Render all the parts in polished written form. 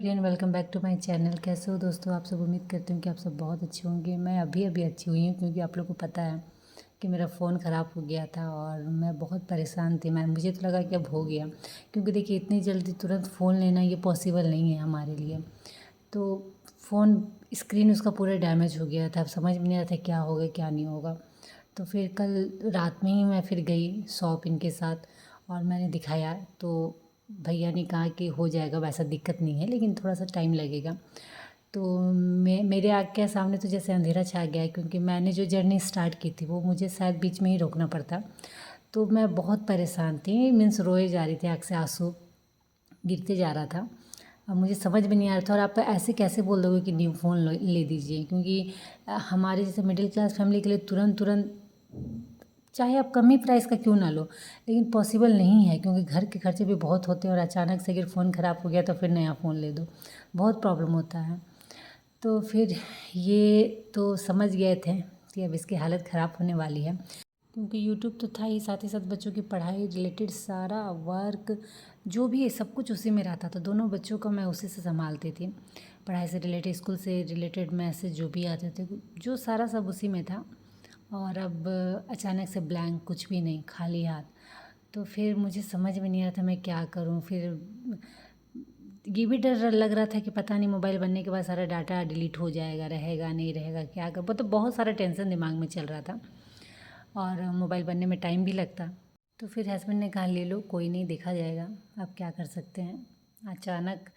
Everyone, welcome back to my channel. कैसे हो दोस्तों आप सब? उम्मीद करती हूँ कि आप सब बहुत अच्छे होंगे। मैं अभी अच्छी हुई हूँ क्योंकि आप लोगों को पता है कि मेरा फ़ोन ख़राब हो गया था और मैं बहुत परेशान थी। मुझे तो लगा कि अब हो गया, क्योंकि देखिए इतनी जल्दी तुरंत फ़ोन लेना ये पॉसिबल नहीं है हमारे लिए। तो फ़ोन स्क्रीन उसका पूरा डैमेज हो गया था। अब समझ में नहीं आ रहा था क्या होगा क्या नहीं होगा। तो फिर कल रात में ही मैं फिर गई शॉप इनके साथ और मैंने दिखाया, तो भैया ने कहा कि हो जाएगा, वैसा दिक्कत नहीं है लेकिन थोड़ा सा टाइम लगेगा। तो मेरे आँख के सामने तो जैसे अंधेरा छा गया है, क्योंकि मैंने जो जर्नी स्टार्ट की थी वो मुझे शायद बीच में ही रोकना पड़ता। तो मैं बहुत परेशान थी, मीन्स रोए जा रही थी, आँख से आंसू गिरते जा रहा था। अब मुझे समझ में नहीं आ रहा था, और आप ऐसे कैसे बोल दोगे कि न्यू फ़ोन ले दीजिए, क्योंकि हमारे जैसे मिडिल क्लास फैमिली के लिए तुरंत तुरंत, चाहे आप कम ही प्राइस का क्यों ना लो, लेकिन पॉसिबल नहीं है, क्योंकि घर के खर्चे भी बहुत होते हैं और अचानक से अगर फ़ोन ख़राब हो गया तो फिर नया फ़ोन ले दो, बहुत प्रॉब्लम होता है। तो फिर ये तो समझ गए थे कि अब इसकी हालत ख़राब होने वाली है, क्योंकि यूट्यूब तो था ही, साथ बच्चों की पढ़ाई रिलेटेड सारा वर्क जो भी है सब कुछ उसी में रहता था। दोनों बच्चों का मैं उसी से संभालती थी, पढ़ाई से रिलेटेड, स्कूल से रिलेटेड मैसेज जो भी आते थे, जो सारा सब उसी में था। और अब अचानक से ब्लैंक, कुछ भी नहीं, खाली हाथ। तो फिर मुझे समझ में नहीं आ रहा था मैं क्या करूं। फिर ये भी डर लग रहा था कि पता नहीं मोबाइल बनने के बाद सारा डाटा डिलीट हो जाएगा, रहेगा नहीं रहेगा, क्या कर, तो बहुत सारा टेंशन दिमाग में चल रहा था और मोबाइल बनने में टाइम भी लगता। तो फिर हस्बैंड ने कहा ले लो, कोई नहीं, देखा जाएगा, अब क्या कर सकते हैं। अचानक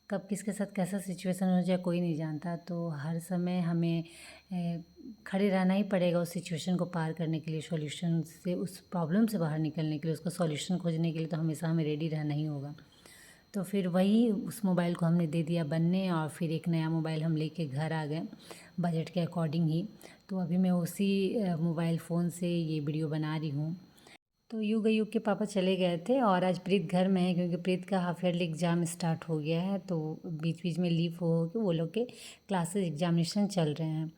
कब किसके साथ कैसा सिचुएशन हो जाए कोई नहीं जानता, तो हर समय हमें खड़े रहना ही पड़ेगा उस सिचुएशन को पार करने के लिए, सॉल्यूशन से, उस प्रॉब्लम से बाहर निकलने के लिए, उसका सॉल्यूशन खोजने के लिए तो हमेशा हमें रेडी रहना ही होगा। तो फिर वही उस मोबाइल को हमने दे दिया बनने, और फिर एक नया मोबाइल हम लेके घर आ गए बजट के अकॉर्डिंग ही। तो अभी मैं उसी मोबाइल फ़ोन से ये वीडियो बना रही हूँ। तो युग के पापा चले गए थे और आज प्रीत घर में है, क्योंकि प्रीत का हाफ ईयरली एग्ज़ाम स्टार्ट हो गया है। तो बीच बीच में लीव हो के वो लोग के क्लासेस एग्जामिनेशन चल रहे हैं,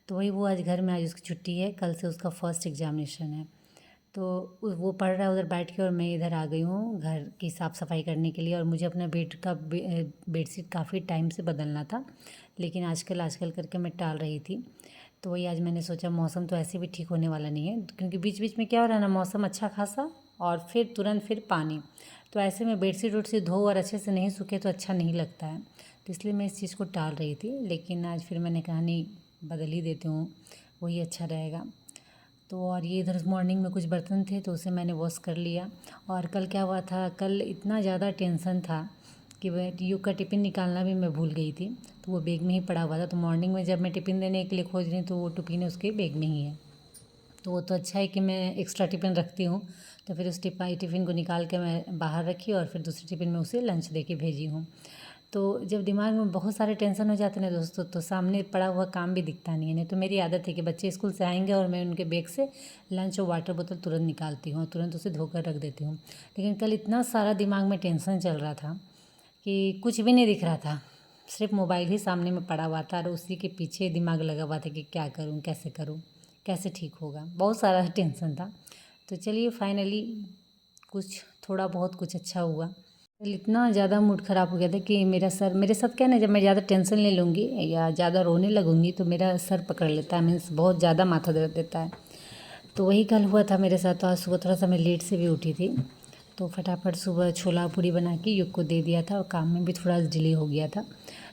तो वही वो आज घर में, आज उसकी छुट्टी है, कल से उसका फर्स्ट एग्जामिनेशन है। तो वो पढ़ रहा है उधर बैठ के और मैं इधर आ गई हूँ घर की साफ़ सफाई करने के लिए। और मुझे अपना बेडशीट काफ़ी टाइम से बदलना था, लेकिन आजकल आजकल करके मैं टाल रही थी। तो वही आज मैंने सोचा, मौसम तो ऐसे भी ठीक होने वाला नहीं है, क्योंकि बीच बीच में क्या हो रहा है ना, मौसम अच्छा खासा और फिर तुरंत फिर पानी। तो ऐसे में बेडशीट वेडशीट धो और अच्छे से नहीं सूखे तो अच्छा नहीं लगता है। तो इसलिए मैं इस चीज़ को टाल रही थी, लेकिन आज फिर मैंने कहा नहीं, बदल ही देती हूँ, वही अच्छा रहेगा। तो और ये इधर मॉर्निंग में कुछ बर्तन थे तो उसे मैंने वॉश कर लिया। और कल क्या हुआ था, कल इतना ज़्यादा टेंशन था कि वह यू का टिफ़िन निकालना भी मैं भूल गई थी, तो वो बैग में ही पड़ा हुआ था। तो मॉर्निंग में जब मैं टिफ़िन देने के लिए खोज रही तो वो टिफ़िन उसके बैग में ही है। तो वो तो अच्छा है कि मैं एक्स्ट्रा टिफ़िन रखती हूँ। तो फिर उस टिफ़िन को निकाल के मैं बाहर रखी और फिर दूसरे टिफ़िन में उसे लंच दे के भेजी हूँ। तो जब दिमाग में बहुत सारे टेंशन हो जाते हैं ना दोस्तों, तो सामने पड़ा हुआ काम भी दिखता नहीं है। नहीं तो मेरी आदत है कि बच्चे स्कूल से आएंगे और मैं उनके बैग से लंच और वाटर बोतल तुरंत निकालती हूँ और तुरंत उसे धोकर रख देती हूँ। लेकिन कल इतना सारा दिमाग में टेंशन चल रहा था कि कुछ भी नहीं दिख रहा था, सिर्फ मोबाइल ही सामने में पड़ा हुआ था और उसी के पीछे दिमाग लगा हुआ था कि क्या करूँ, कैसे करूँ, कैसे ठीक होगा, बहुत सारा टेंशन था। तो चलिए फाइनली कुछ थोड़ा बहुत कुछ अच्छा हुआ। कल इतना ज़्यादा मूड ख़राब हो गया था कि मेरे साथ क्या है ना, जब मैं ज़्यादा टेंशन ले लूँगी या ज़्यादा रोने लगूँगी तो मेरा सर पकड़ लेता है, मीन्स बहुत ज़्यादा माथा दर्द देता है। तो वही कल हुआ था मेरे साथ। तो आज सुबह थोड़ा सा मैं लेट से भी उठी थी, तो फटाफट सुबह छोला पूरी बना के युग को दे दिया था और काम में भी थोड़ा डिले हो गया था।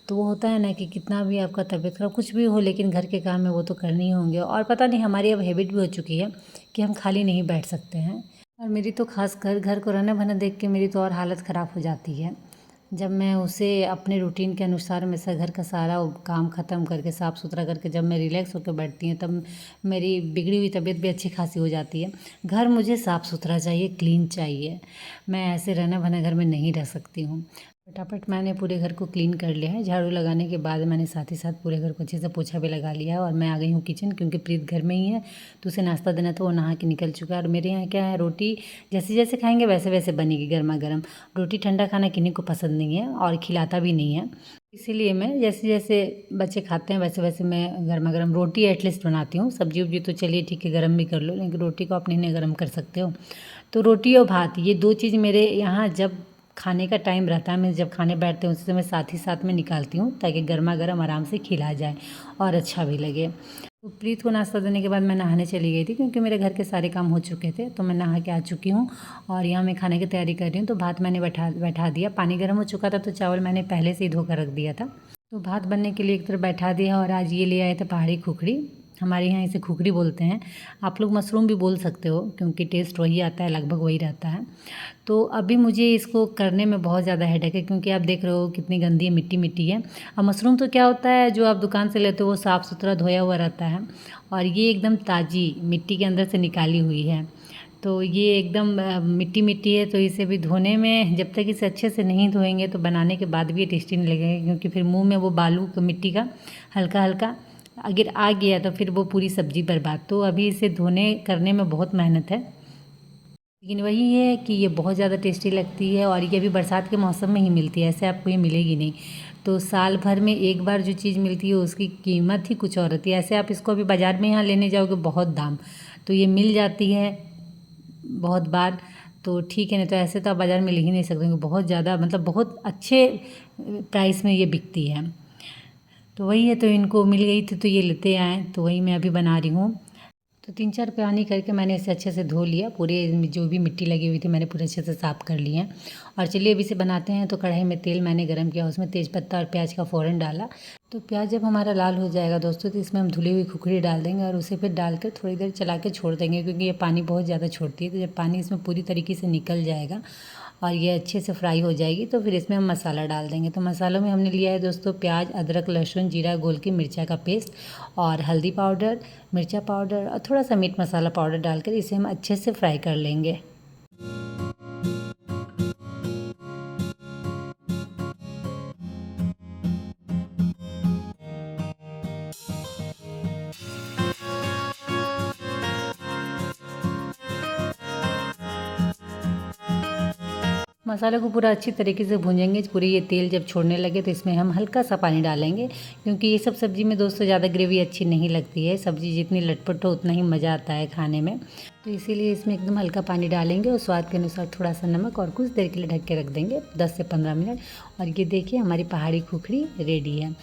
तो वो होता है ना कि कितना भी आपका तबीयत खराब कुछ भी हो, लेकिन घर के काम में वो तो करने ही होंगे। और पता नहीं हमारी अब हैबिट भी हो चुकी है कि हम खाली नहीं बैठ सकते हैं। और मेरी तो खास कर घर को रहना बहना देख के मेरी तो और हालत ख़राब हो जाती है। जब मैं उसे अपने रूटीन के अनुसार में से घर का सारा काम ख़त्म करके साफ़ सुथरा करके जब मैं रिलैक्स होकर बैठती हूँ, तब मेरी बिगड़ी हुई तबीयत भी अच्छी खासी हो जाती है। घर मुझे साफ़ सुथरा चाहिए, क्लीन चाहिए, मैं ऐसे रहना बहना घर में नहीं रह सकती हूँ। फटाफट मैंने पूरे घर को क्लीन कर लिया है। झाड़ू लगाने के बाद मैंने साथ ही साथ पूरे घर को अच्छे से पोछा भी लगा लिया है और मैं आ गई हूँ किचन, क्योंकि प्रीत घर में ही है तो उसे नाश्ता देना था, वो नहा के निकल चुका है। और मेरे यहाँ क्या है, रोटी जैसे जैसे खाएंगे वैसे वैसे बनेगी गर्मा गर्म। रोटी ठंडा खाना किन्हीं को पसंद नहीं है और खिलाता भी नहीं है, इसीलिए मैं जैसे जैसे बच्चे खाते हैं वैसे वैसे मैं गर्मा गर्म रोटी एटलीस्ट बनाती हूँ। सब्जी उब्जी तो चलिए ठीक है गर्म भी कर लो, लेकिन रोटी को आप नहीं गर्म कर सकते हो। तो रोटी और भात ये दो चीज़ मेरे यहाँ जब खाने का टाइम रहता है, मैं जब खाने बैठते हैं उसी समय साथ ही साथ में निकालती हूँ ताकि गर्मा गर्म आराम से खिला जाए और अच्छा भी लगे। तो प्रीत को नाश्ता देने के बाद मैं नहाने चली गई थी क्योंकि मेरे घर के सारे काम हो चुके थे, तो मैं नहा के आ चुकी हूँ और यहाँ मैं खाने की तैयारी कर रही हूँ। तो भात मैंने बैठा दिया, पानी गर्म हो चुका था तो चावल मैंने पहले से ही धोकर रख दिया था। तो भात बनने के लिए एक तरफ बैठा दिया और आज ये ले आए थे पहाड़ी खुखड़ी, हमारे यहाँ इसे खुखड़ी बोलते हैं, आप लोग मशरूम भी बोल सकते हो क्योंकि टेस्ट वही आता है, लगभग वही रहता है। तो अभी मुझे इसको करने में बहुत ज़्यादा हेडेक है क्योंकि आप देख रहे हो कितनी गंदी मिट्टी मिट्टी है। अब मशरूम तो क्या होता है, जो आप दुकान से लेते हो वो साफ़ सुथरा धोया हुआ रहता है और ये एकदम ताज़ी मिट्टी के अंदर से निकाली हुई है। तो ये एकदम मिट्टी मिट्टी है, तो इसे भी धोने में जब तक इसे अच्छे से नहीं धोएंगे तो बनाने के बाद भी ये टेस्टी नहीं लगेगा, क्योंकि फिर मुंह में वो बालू मिट्टी का हल्का हल्का अगर आ गया तो फिर वो पूरी सब्ज़ी बर्बाद। तो अभी इसे धोने करने में बहुत मेहनत है, लेकिन वही है कि ये बहुत ज़्यादा टेस्टी लगती है और ये अभी बरसात के मौसम में ही मिलती है, ऐसे आपको ये मिलेगी नहीं। तो साल भर में एक बार जो चीज़ मिलती है उसकी कीमत ही कुछ और होती है। ऐसे आप इसको अभी बाज़ार में यहाँ लेने जाओगे बहुत दाम, तो ये मिल जाती है बहुत बार तो ठीक है, नहीं तो ऐसे तो आप बाज़ार में ले ही नहीं सकते क्योंकि बहुत ज़्यादा मतलब बहुत अच्छे प्राइस में ये बिकती है। तो वही है, तो इनको मिल गई थी तो ये लेते आए, तो वही मैं अभी बना रही हूँ। तो 3-4 पानी करके मैंने इसे अच्छे से धो लिया, पूरे जो भी मिट्टी लगी हुई थी मैंने पूरे अच्छे से साफ़ कर लिए हैं। और चलिए अभी इसे बनाते हैं। तो कढ़ाई में तेल मैंने गरम किया, उसमें तेज़पत्ता और प्याज का फ़ौरन डाला। तो प्याज जब हमारा लाल हो जाएगा दोस्तों, तो इसमें हम धुली हुई खुखड़ी डाल देंगे और उसे फिर डालकर थोड़ी देर चला के छोड़ देंगे, क्योंकि ये पानी बहुत ज़्यादा छोड़ती है। तो जब पानी इसमें पूरी तरीके से निकल जाएगा और ये अच्छे से फ्राई हो जाएगी तो फिर इसमें हम मसाला डाल देंगे। तो मसालों में हमने लिया है दोस्तों प्याज, अदरक, लहसुन, जीरा घोल के, मिर्चा का पेस्ट और हल्दी पाउडर, मिर्चा पाउडर और थोड़ा सा मीट मसाला पाउडर डालकर इसे हम अच्छे से फ्राई कर लेंगे। मसाले को पूरा अच्छी तरीके से भूंजेंगे, पूरे ये तेल जब छोड़ने लगे तो इसमें हम हल्का सा पानी डालेंगे, क्योंकि ये सब सब्ज़ी में दोस्तों ज़्यादा ग्रेवी अच्छी नहीं लगती है। सब्ज़ी जितनी लटपट हो उतना ही मज़ा आता है खाने में। तो इसीलिए इसमें एकदम हल्का पानी डालेंगे और स्वाद के अनुसार थोड़ा सा नमक और कुछ देर के लिए ढक के रख देंगे 10 से 15 मिनट। और ये देखिए हमारी पहाड़ी खुखड़ी रेडी है।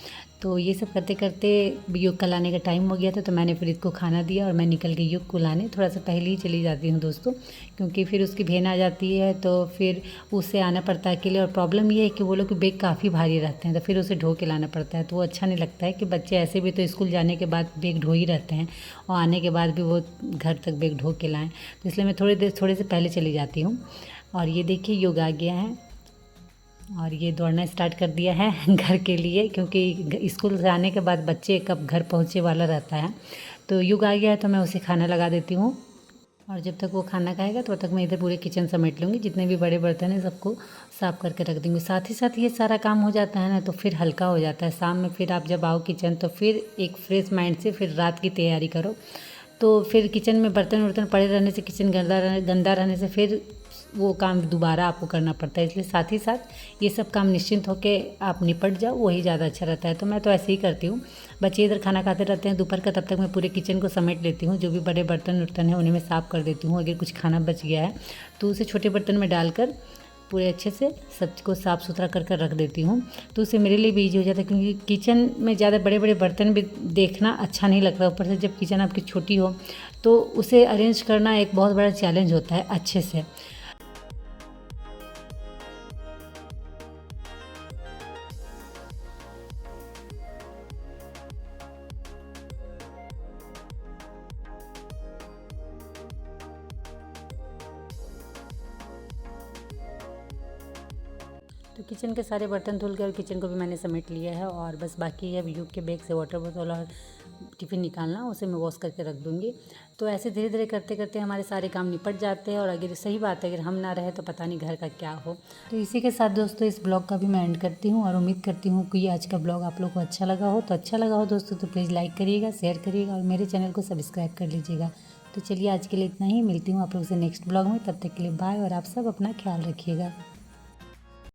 तो ये सब करते करते युग का लाने का टाइम हो गया था, तो मैंने फिर इसको खाना दिया और मैं निकल गई युग को लाने। थोड़ा सा पहले ही चली जाती हूँ दोस्तों, क्योंकि फिर उसकी बहन आ जाती है तो फिर उससे आना पड़ता है अकेले। और प्रॉब्लम ये है कि वो लोग के बैग काफ़ी भारी रहते हैं, तो फिर उसे ढो के लाना पड़ता है। तो वो अच्छा नहीं लगता है कि बच्चे ऐसे भी तो स्कूल जाने के बाद बैग ढो ही रहते हैं और आने के बाद भी वो घर तक बैग ढो के लाएँ। तो इसलिए मैं थोड़े से पहले चली जाती हूँ। और ये देखिए युग आ गया है और ये दौड़ना स्टार्ट कर दिया है घर के लिए, क्योंकि स्कूल से आने के बाद बच्चे कब घर पहुँचे वाला रहता है। तो युग आ गया है तो मैं उसे खाना लगा देती हूँ और जब तक वो खाना खाएगा तब तक मैं इधर पूरे किचन समेट लूँगी। जितने भी बड़े बर्तन हैं सबको साफ़ करके रख दूँगी। साथ ही साथ ये सारा काम हो जाता है ना तो फिर हल्का हो जाता है। शाम में फिर आप जब आओ किचन तो फिर एक फ्रेश माइंड से फिर रात की तैयारी करो। तो फिर किचन में बर्तन वर्तन पड़े रहने से, किचन गंदा रहने से फिर वो काम दोबारा आपको करना पड़ता है। इसलिए साथ ही साथ ये सब काम निश्चिंत होकर आप निपट जाओ, वही ज़्यादा अच्छा रहता है। तो मैं तो ऐसे ही करती हूँ। बच्चे इधर खाना खाते रहते हैं दोपहर का, तब तक मैं पूरे किचन को समेट लेती हूँ। जो भी बड़े बर्तन वर्तन हैं उन्हें मैं साफ़ कर देती हूँ। अगर कुछ खाना बच गया है तो उसे छोटे बर्तन में डालकर पूरे अच्छे से सब को साफ़ सुथरा कर कर रख देती हूँ। तो उससे मेरे लिए भी ईजी हो जाता है, क्योंकि किचन में ज़्यादा बड़े बड़े बर्तन भी देखना अच्छा नहीं लगता। ऊपर से जब किचन आपकी छोटी हो तो उसे अरेंज करना एक बहुत बड़ा चैलेंज होता है अच्छे से। तो किचन के सारे बर्तन धुल के और किचन को भी मैंने समेट लिया है और बस बाकी है युग के बैग से वाटर बोतल और टिफ़िन निकालना, उसे मैं वॉश करके रख दूँगी। तो ऐसे धीरे धीरे करते करते हमारे सारे काम निपट जाते हैं। और अगर सही बात है, अगर हम ना रहे तो पता नहीं घर का क्या हो। तो इसी के साथ दोस्तों इस ब्लॉग का भी मैं एंड करती हूँ और उम्मीद करती हूँ कि आज का ब्लॉग आप लोग को अच्छा लगा हो। तो अच्छा लगा हो दोस्तों तो प्लीज़ लाइक करिएगा, शेयर करिएगा और मेरे चैनल को सब्सक्राइब कर लीजिएगा। तो चलिए आज के लिए इतना ही, मिलती हूँ आप लोग से नेक्स्ट ब्लॉग में। तब तक के लिए बाय और आप सब अपना ख्याल रखिएगा।